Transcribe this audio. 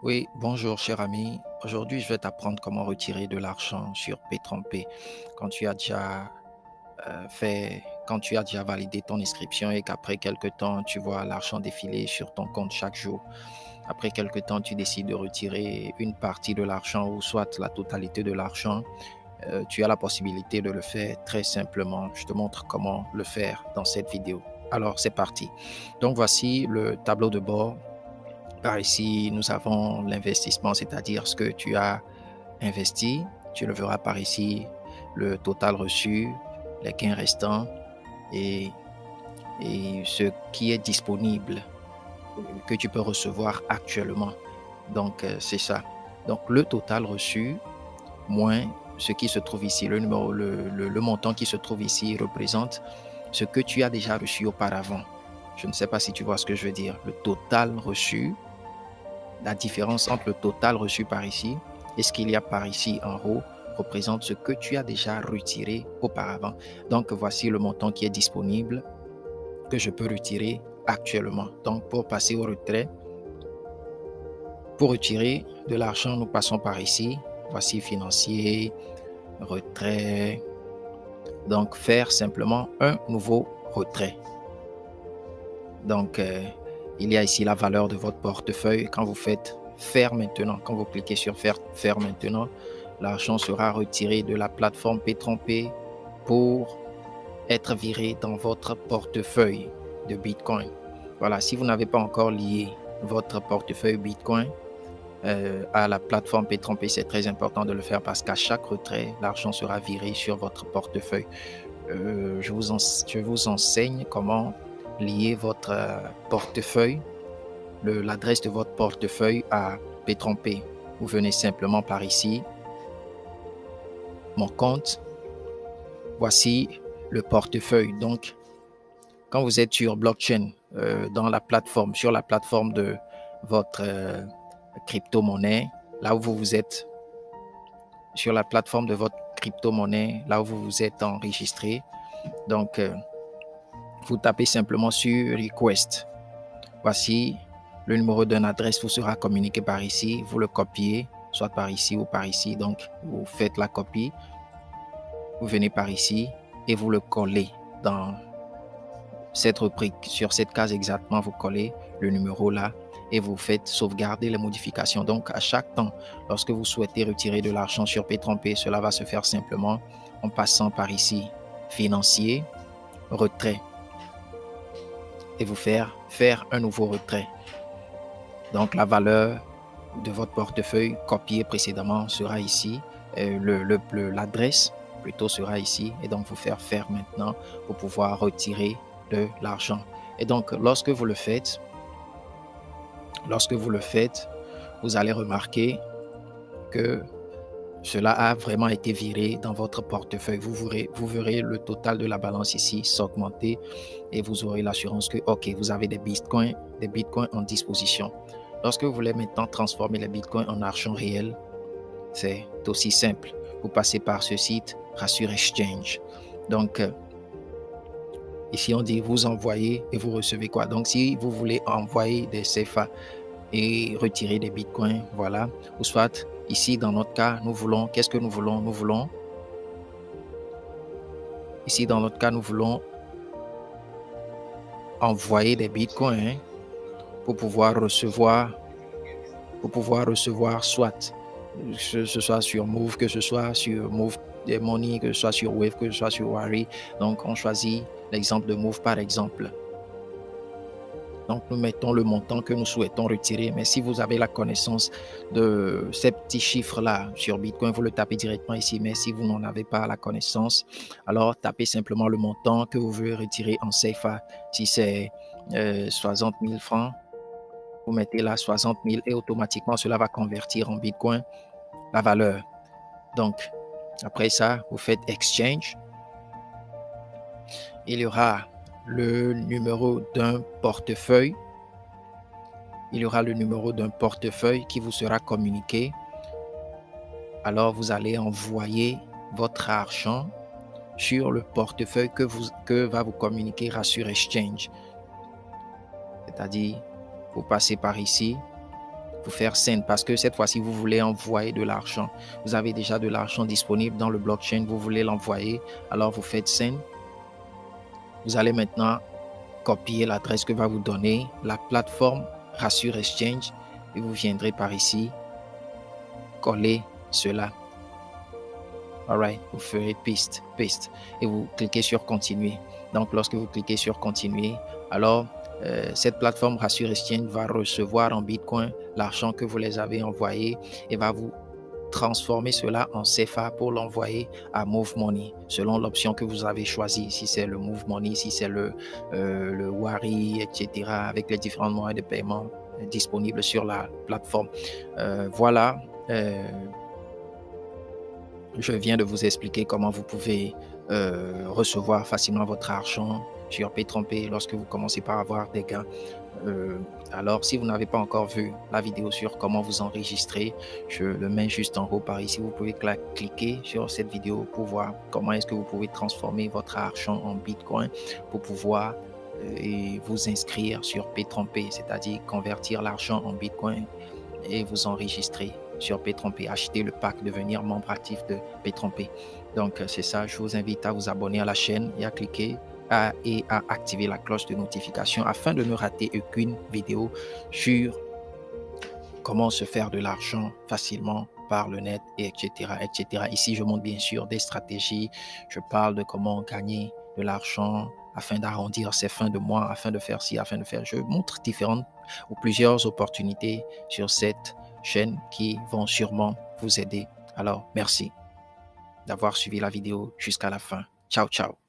Oui, bonjour cher ami. Aujourd'hui, je vais t'apprendre comment retirer de l'argent sur P30P. Quand tu as déjà quand tu as déjà validé ton inscription et qu'après quelques temps, tu vois l'argent défiler sur ton compte chaque jour. Après quelques temps, tu décides de retirer une partie de l'argent ou soit la totalité de l'argent. Tu as la possibilité de le faire très simplement. Je te montre comment le faire dans cette vidéo. Alors, c'est parti. Donc, voici le tableau de bord. Par ici, nous avons l'investissement, c'est-à-dire ce que tu as investi. Tu le verras par ici, le total reçu, les gains restants et, et ce qui est disponible, que tu peux recevoir actuellement. Donc, c'est ça. Donc, le total reçu moins ce qui se trouve ici, le numéro, le montant qui se trouve ici représente ce que tu as déjà reçu auparavant. Je ne sais pas si tu vois ce que je veux dire. Le total reçu, la différence entre le total reçu par ici et ce qu'il y a par ici en haut représente ce que tu as déjà retiré auparavant. Donc, voici le montant qui est disponible que je peux retirer actuellement. Donc, pour passer au retrait, pour retirer de l'argent, nous passons par ici. Voici financier, retrait. Donc, faire simplement un nouveau retrait. Donc, il y a ici la valeur de votre portefeuille. Quand vous faites faire maintenant, quand vous cliquez sur faire maintenant, l'argent sera retiré de la plateforme P30P pour être viré dans votre portefeuille de Bitcoin. Voilà, si vous n'avez pas encore lié votre portefeuille Bitcoin à la plateforme P30P, c'est très important de le faire parce qu'à chaque retrait, l'argent sera viré sur votre portefeuille. Je vous enseigne comment lier votre portefeuille, l'adresse de votre portefeuille à P30P. Vous venez simplement par ici, mon compte. Voici le portefeuille. Donc, quand vous êtes sur blockchain, dans la plateforme, sur la plateforme de votre crypto-monnaie, là où vous vous êtes, sur la plateforme de votre crypto-monnaie, là où vous vous êtes enregistré. Donc, vous tapez simplement sur Request. Voici le numéro d'une adresse vous sera communiqué par ici. Vous le copiez, soit par ici ou par ici. Donc, vous faites la copie. Vous venez par ici et vous le collez dans cette rubrique. Sur cette case exactement, vous collez le numéro là et vous faites sauvegarder les modifications. Donc, à chaque temps, lorsque vous souhaitez retirer de l'argent sur P30P, cela va se faire simplement en passant par ici, financier, retrait, et vous faire un nouveau retrait. Donc, la valeur de votre portefeuille copié précédemment sera ici. L'adresse plutôt sera ici. Et donc, vous faire maintenant pour pouvoir retirer de l'argent. Et donc, lorsque vous le faites, vous allez remarquer que cela a vraiment été viré dans votre portefeuille. Vous verrez le total de la balance ici s'augmenter et vous aurez l'assurance que, OK, vous avez des bitcoins en disposition. Lorsque vous voulez maintenant transformer les bitcoins en argent réel, c'est aussi simple. Vous passez par ce site, Rassure Exchange. Donc, ici, on dit vous envoyez et vous recevez quoi. Donc, si vous voulez envoyer des CFA et retirer des bitcoins, voilà. Ou soit, ici, dans notre cas, nous voulons, qu'est-ce que nous voulons? Ici, dans notre cas, nous voulons envoyer des bitcoins pour pouvoir recevoir, soit que ce soit sur Move, que ce soit sur Move Money, que ce soit sur Wave, que ce soit sur Wari. Donc, on choisit l'exemple de Move par exemple. Donc, nous mettons le montant que nous souhaitons retirer. Mais si vous avez la connaissance de ces petits chiffres-là sur Bitcoin, vous le tapez directement ici. Mais si vous n'en avez pas la connaissance, alors tapez simplement le montant que vous voulez retirer en CFA. Si c'est 60 000 francs, vous mettez là 60 000 et automatiquement, cela va convertir en Bitcoin la valeur. Donc, après ça, vous faites Exchange. Il y aura le numéro d'un portefeuille. Il y aura le numéro d'un portefeuille qui vous sera communiqué. Alors, vous allez envoyer votre argent sur le portefeuille que va vous communiquer Rassure Exchange. C'est-à-dire, vous passez par ici, vous faire send parce que cette fois-ci, vous voulez envoyer de l'argent. Vous avez déjà de l'argent disponible dans le blockchain, vous voulez l'envoyer, alors vous faites send. Vous allez maintenant copier l'adresse que va vous donner la plateforme Rassure Exchange et vous viendrez par ici coller cela. Alright, vous ferez paste et vous cliquez sur continuer. Donc lorsque vous cliquez sur continuer, alors cette plateforme Rassure Exchange va recevoir en Bitcoin l'argent que vous les avez envoyé et va vous transformer cela en CFA pour l'envoyer à Move Money selon l'option que vous avez choisie. Si c'est le Move Money, si c'est le Wari, etc. avec les différents moyens de paiement disponibles sur la plateforme. Voilà. Je viens de vous expliquer comment vous pouvez recevoir facilement votre argent sur Paytron-Pay lorsque vous commencez par avoir des gains. Alors, si vous n'avez pas encore vu la vidéo sur comment vous enregistrer, je le mets juste en haut par ici. Vous pouvez cliquer sur cette vidéo pour voir comment est-ce que vous pouvez transformer votre argent en Bitcoin pour pouvoir vous inscrire sur Paytron-Pay, c'est-à-dire convertir l'argent en Bitcoin et vous enregistrer sur Paytron-Pay, acheter le pack, devenir membre actif de Paytron-Pay. Donc, c'est ça. Je vous invite à vous abonner à la chaîne et à cliquer et à activer la cloche de notification afin de ne rater aucune vidéo sur comment se faire de l'argent facilement par le net, etc., etc. Ici, je montre bien sûr des stratégies. Je parle de comment gagner de l'argent afin d'arrondir ses fins de mois, afin de faire ci, afin de faire. Je montre différentes ou plusieurs opportunités sur cette chaîne qui vont sûrement vous aider. Alors, merci d'avoir suivi la vidéo jusqu'à la fin. Ciao, ciao.